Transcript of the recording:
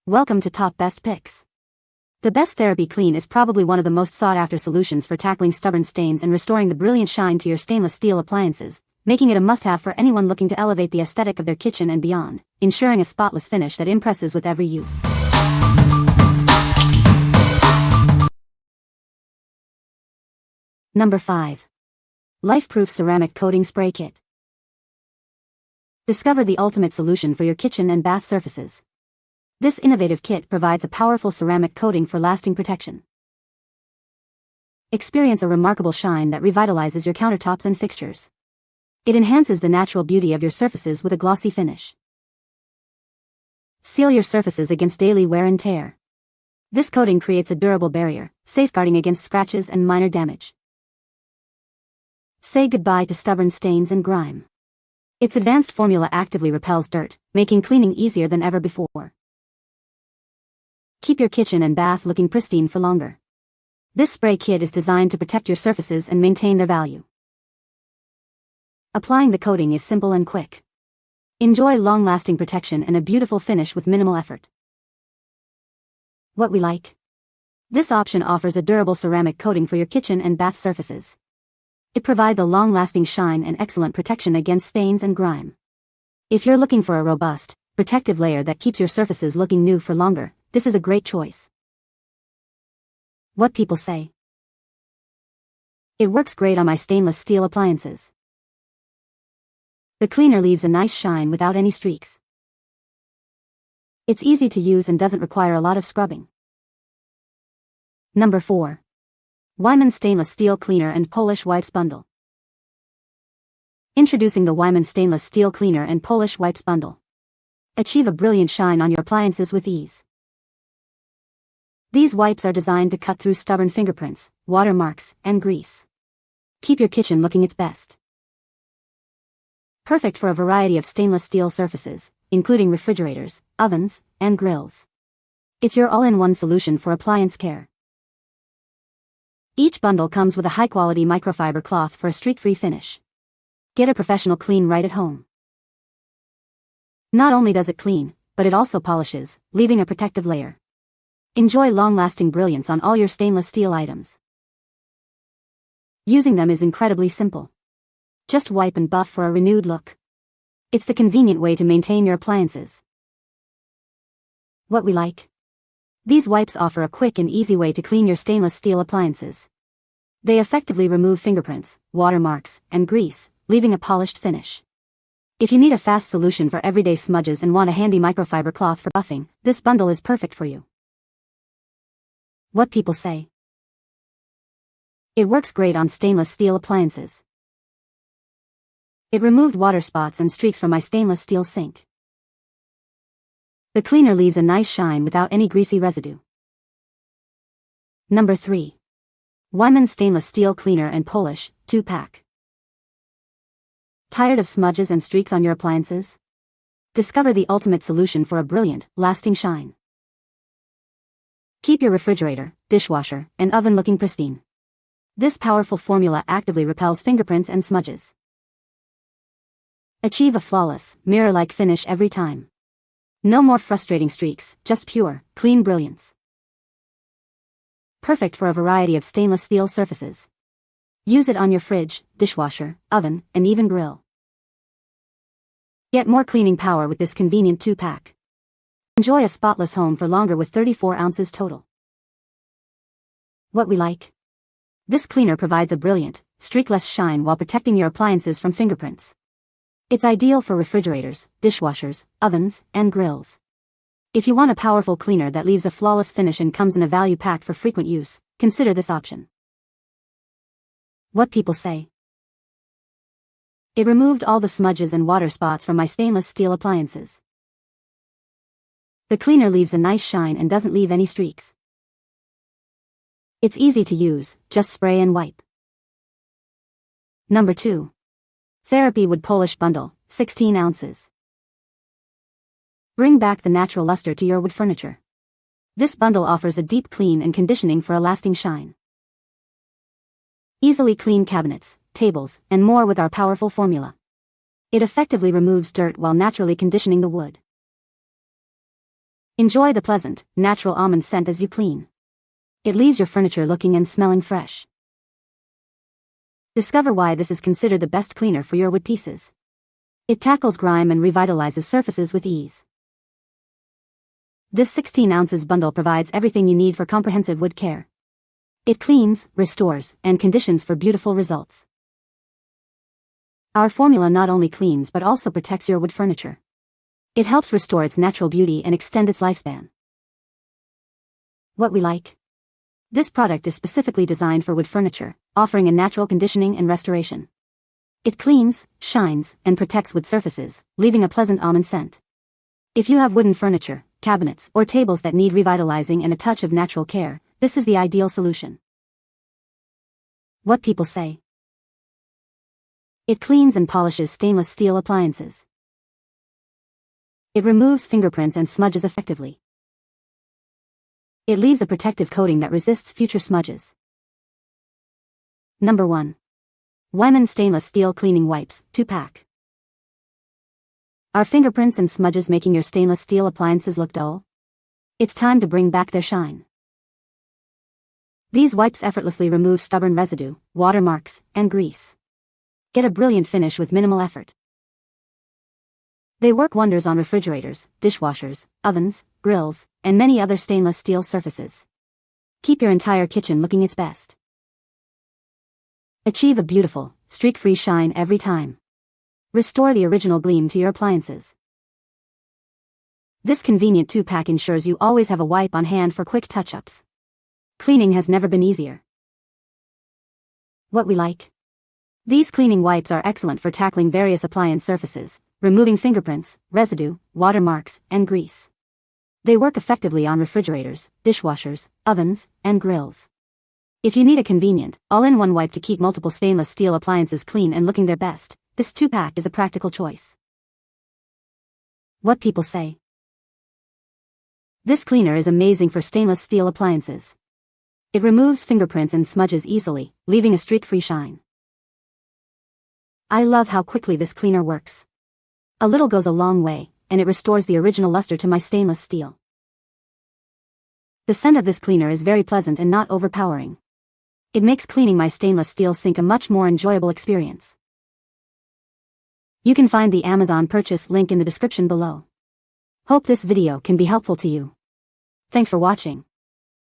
Welcome to Top Best Picks. The Best Therapy Clean is probably one of the most sought-after solutions for tackling stubborn stains and restoring the brilliant shine to your stainless steel appliances, making it a must-have for anyone looking to elevate the aesthetic of their kitchen and beyond, ensuring a spotless finish that impresses with every use. Number 5. Lifeproof Ceramic Coating Spray Kit. Discover the ultimate solution for your kitchen and bath surfaces. This innovative kit provides a powerful ceramic coating for lasting protection. Experience a remarkable shine that revitalizes your countertops and fixtures. It enhances the natural beauty of your surfaces with a glossy finish. Seal your surfaces against daily wear and tear. This coating creates a durable barrier, safeguarding against scratches and minor damage. Say goodbye to stubborn stains and grime. Its advanced formula actively repels dirt, making cleaning easier than ever before. Keep your kitchen and bath looking pristine for longer. This spray kit is designed to protect your surfaces and maintain their value. Applying the coating is simple and quick. Enjoy long-lasting protection and a beautiful finish with minimal effort. What we like? This option offers a durable ceramic coating for your kitchen and bath surfaces. It provides a long-lasting shine and excellent protection against stains and grime. If you're looking for a robust, protective layer that keeps your surfaces looking new for longer, this is a great choice. What people say. It works great on my stainless steel appliances. The cleaner leaves a nice shine without any streaks. It's easy to use and doesn't require a lot of scrubbing. Number 4. Weiman Stainless Steel Cleaner and Polish Wipes Bundle. Introducing the Weiman Stainless Steel Cleaner and Polish Wipes Bundle. Achieve a brilliant shine on your appliances with ease. These wipes are designed to cut through stubborn fingerprints, watermarks, and grease. Keep your kitchen looking its best. Perfect for a variety of stainless steel surfaces, including refrigerators, ovens, and grills. It's your all-in-one solution for appliance care. Each bundle comes with a high-quality microfiber cloth for a streak-free finish. Get a professional clean right at home. Not only does it clean, but it also polishes, leaving a protective layer. Enjoy long-lasting brilliance on all your stainless steel items. Using them is incredibly simple. Just wipe and buff for a renewed look. It's the convenient way to maintain your appliances. What we like? These wipes offer a quick and easy way to clean your stainless steel appliances. They effectively remove fingerprints, watermarks, and grease, leaving a polished finish. If you need a fast solution for everyday smudges and want a handy microfiber cloth for buffing, this bundle is perfect for you. What people say. It works great on stainless steel appliances. It removed water spots and streaks from my stainless steel sink. The cleaner leaves a nice shine without any greasy residue. Number 3. Weiman Stainless Steel Cleaner and Polish, 2-pack. Tired of smudges and streaks on your appliances? Discover the ultimate solution for a brilliant, lasting shine. Keep your refrigerator, dishwasher, and oven looking pristine. This powerful formula actively repels fingerprints and smudges. Achieve a flawless, mirror-like finish every time. No more frustrating streaks, just pure, clean brilliance. Perfect for a variety of stainless steel surfaces. Use it on your fridge, dishwasher, oven, and even grill. Get more cleaning power with this convenient 2-pack. Enjoy a spotless home for longer with 34 ounces total. What we like? This cleaner provides a brilliant, streakless shine while protecting your appliances from fingerprints. It's ideal for refrigerators, dishwashers, ovens, and grills. If you want a powerful cleaner that leaves a flawless finish and comes in a value pack for frequent use, consider this option. What people say. It removed all the smudges and water spots from my stainless steel appliances. The cleaner leaves a nice shine and doesn't leave any streaks. It's easy to use, just spray and wipe. Number 2. Therapy Wood Polish Bundle, 16 ounces. Bring back the natural luster to your wood furniture. This bundle offers a deep clean and conditioning for a lasting shine. Easily clean cabinets, tables, and more with our powerful formula. It effectively removes dirt while naturally conditioning the wood. Enjoy the pleasant, natural almond scent as you clean. It leaves your furniture looking and smelling fresh. Discover why this is considered the best cleaner for your wood pieces. It tackles grime and revitalizes surfaces with ease. This 16 ounces bundle provides everything you need for comprehensive wood care. It cleans, restores, and conditions for beautiful results. Our formula not only cleans but also protects your wood furniture. It helps restore its natural beauty and extend its lifespan. What we like. This product is specifically designed for wood furniture, offering a natural conditioning and restoration. It cleans, shines, and protects wood surfaces, leaving a pleasant almond scent. If you have wooden furniture, cabinets, or tables that need revitalizing and a touch of natural care, this is the ideal solution. What people say. It cleans and polishes stainless steel appliances. It removes fingerprints and smudges effectively. It leaves a protective coating that resists future smudges. Number 1. Weiman Stainless Steel Cleaning Wipes, 2-pack. Are fingerprints and smudges making your stainless steel appliances look dull? It's time to bring back their shine. These wipes effortlessly remove stubborn residue, watermarks, and grease. Get a brilliant finish with minimal effort. They work wonders on refrigerators, dishwashers, ovens, grills, and many other stainless steel surfaces. Keep your entire kitchen looking its best. Achieve a beautiful, streak-free shine every time. Restore the original gleam to your appliances. This convenient 2-pack ensures you always have a wipe on hand for quick touch-ups. Cleaning has never been easier. What we like. These cleaning wipes are excellent for tackling various appliance surfaces, removing fingerprints, residue, watermarks, and grease. They work effectively on refrigerators, dishwashers, ovens, and grills. If you need a convenient, all-in-one wipe to keep multiple stainless steel appliances clean and looking their best, this 2-pack is a practical choice. What people say. This cleaner is amazing for stainless steel appliances. It removes fingerprints and smudges easily, leaving a streak-free shine. I love how quickly this cleaner works. A little goes a long way, and it restores the original luster to my stainless steel. The scent of this cleaner is very pleasant and not overpowering. It makes cleaning my stainless steel sink a much more enjoyable experience. You can find the Amazon purchase link in the description below. Hope this video can be helpful to you. Thanks for watching.